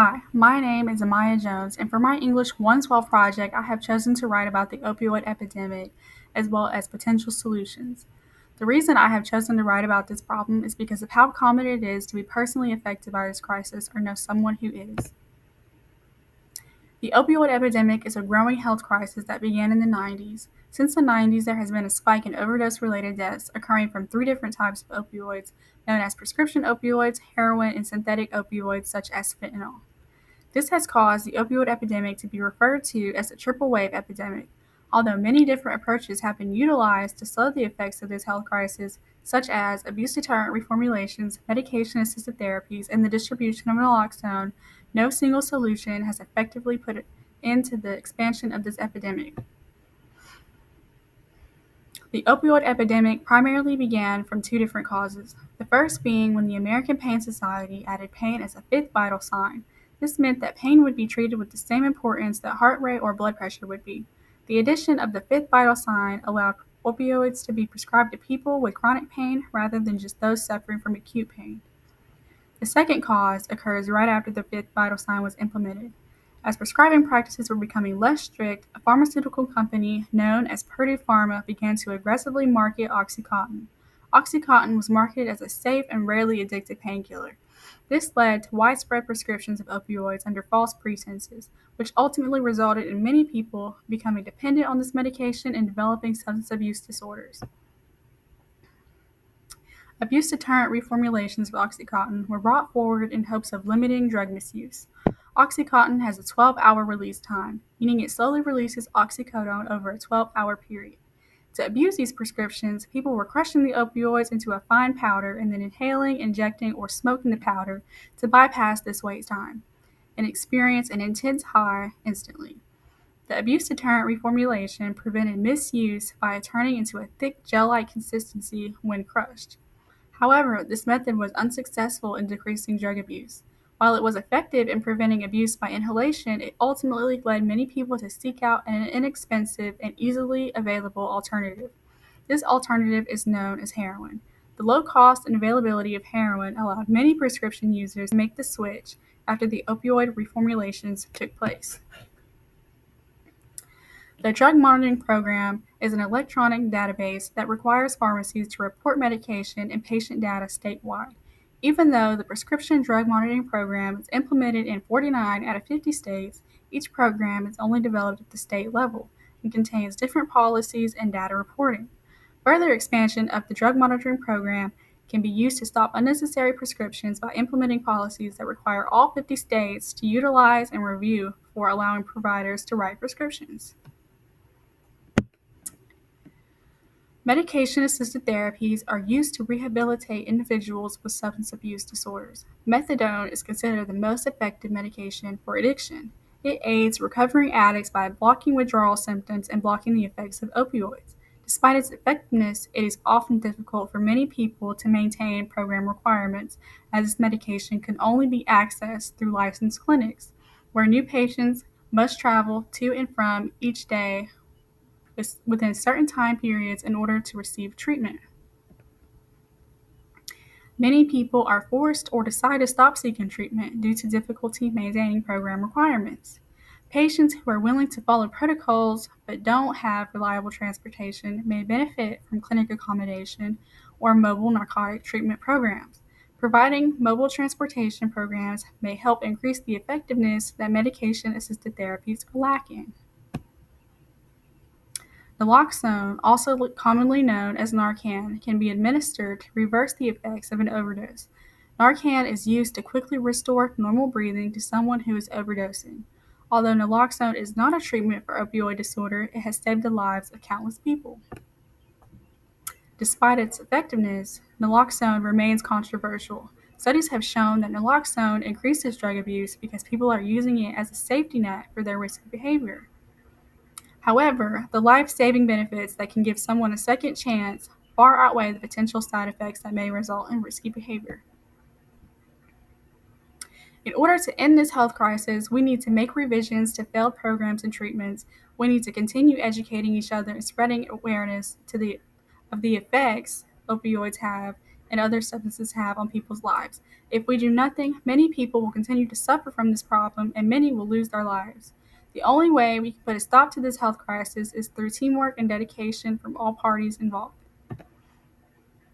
Hi, my name is Amaya Jones, and for my English 112 project, I have chosen to write about the opioid epidemic as well as potential solutions. The reason I have chosen to write about this problem is because of how common it is to be personally affected by this crisis or know someone who is. The opioid epidemic is a growing health crisis that began in the 90s. Since the 90s, there has been a spike in overdose related deaths occurring from three different types of opioids, known as prescription opioids, heroin, and synthetic opioids such as fentanyl. This has caused the opioid epidemic to be referred to as the triple wave epidemic. Although many different approaches have been utilized to slow the effects of this health crisis, such as abuse deterrent reformulations, medication assisted therapies, and the distribution of naloxone, no single solution has effectively put an end to the expansion of this epidemic. The opioid epidemic primarily began from two different causes. The first being when the American Pain Society added pain as a fifth vital sign. This meant that pain would be treated with the same importance that heart rate or blood pressure would be. The addition of the fifth vital sign allowed opioids to be prescribed to people with chronic pain rather than just those suffering from acute pain. The second cause occurs right after the fifth vital sign was implemented. As prescribing practices were becoming less strict, a pharmaceutical company known as Purdue Pharma began to aggressively market OxyContin. OxyContin was marketed as a safe and rarely addictive painkiller. This led to widespread prescriptions of opioids under false pretenses, which ultimately resulted in many people becoming dependent on this medication and developing substance abuse disorders. Abuse deterrent reformulations of OxyContin were brought forward in hopes of limiting drug misuse. OxyContin has a 12-hour release time, meaning it slowly releases oxycodone over a 12-hour period. To abuse these prescriptions, people were crushing the opioids into a fine powder and then inhaling, injecting, or smoking the powder to bypass this wait time and experience an intense high instantly. The abuse deterrent reformulation prevented misuse by turning into a thick gel-like consistency when crushed. However, this method was unsuccessful in decreasing drug abuse. While it was effective in preventing abuse by inhalation, it ultimately led many people to seek out an inexpensive and easily available alternative. This alternative is known as heroin. The low cost and availability of heroin allowed many prescription users to make the switch after the opioid reformulations took place. The Drug Monitoring Program is an electronic database that requires pharmacies to report medication and patient data statewide. Even though the Prescription Drug Monitoring Program is implemented in 49 out of 50 states, each program is only developed at the state level and contains different policies and data reporting. Further expansion of the Drug Monitoring Program can be used to stop unnecessary prescriptions by implementing policies that require all 50 states to utilize and review before allowing providers to write prescriptions. Medication assisted therapies are used to rehabilitate individuals with substance abuse disorders. Methadone is considered the most effective medication for addiction. It aids recovering addicts by blocking withdrawal symptoms and blocking the effects of opioids. Despite its effectiveness, it is often difficult for many people to maintain program requirements, as this medication can only be accessed through licensed clinics, where new patients must travel to and from each day within certain time periods in order to receive treatment. Many people are forced or decide to stop seeking treatment due to difficulty maintaining program requirements. Patients who are willing to follow protocols but don't have reliable transportation may benefit from clinic accommodation or mobile narcotic treatment programs. Providing mobile transportation programs may help increase the effectiveness that medication assisted therapies are lacking. Naloxone, also commonly known as Narcan, can be administered to reverse the effects of an overdose. Narcan is used to quickly restore normal breathing to someone who is overdosing. Although naloxone is not a treatment for opioid disorder, it has saved the lives of countless people. Despite its effectiveness, naloxone remains controversial. Studies have shown that naloxone increases drug abuse because people are using it as a safety net for their risky behavior. However, the life-saving benefits that can give someone a second chance far outweigh the potential side effects that may result in risky behavior. In order to end this health crisis, we need to make revisions to failed programs and treatments. We need to continue educating each other and spreading awareness of the effects opioids have and other substances have on people's lives. If we do nothing, many people will continue to suffer from this problem and many will lose their lives. The only way we can put a stop to this health crisis is through teamwork and dedication from all parties involved.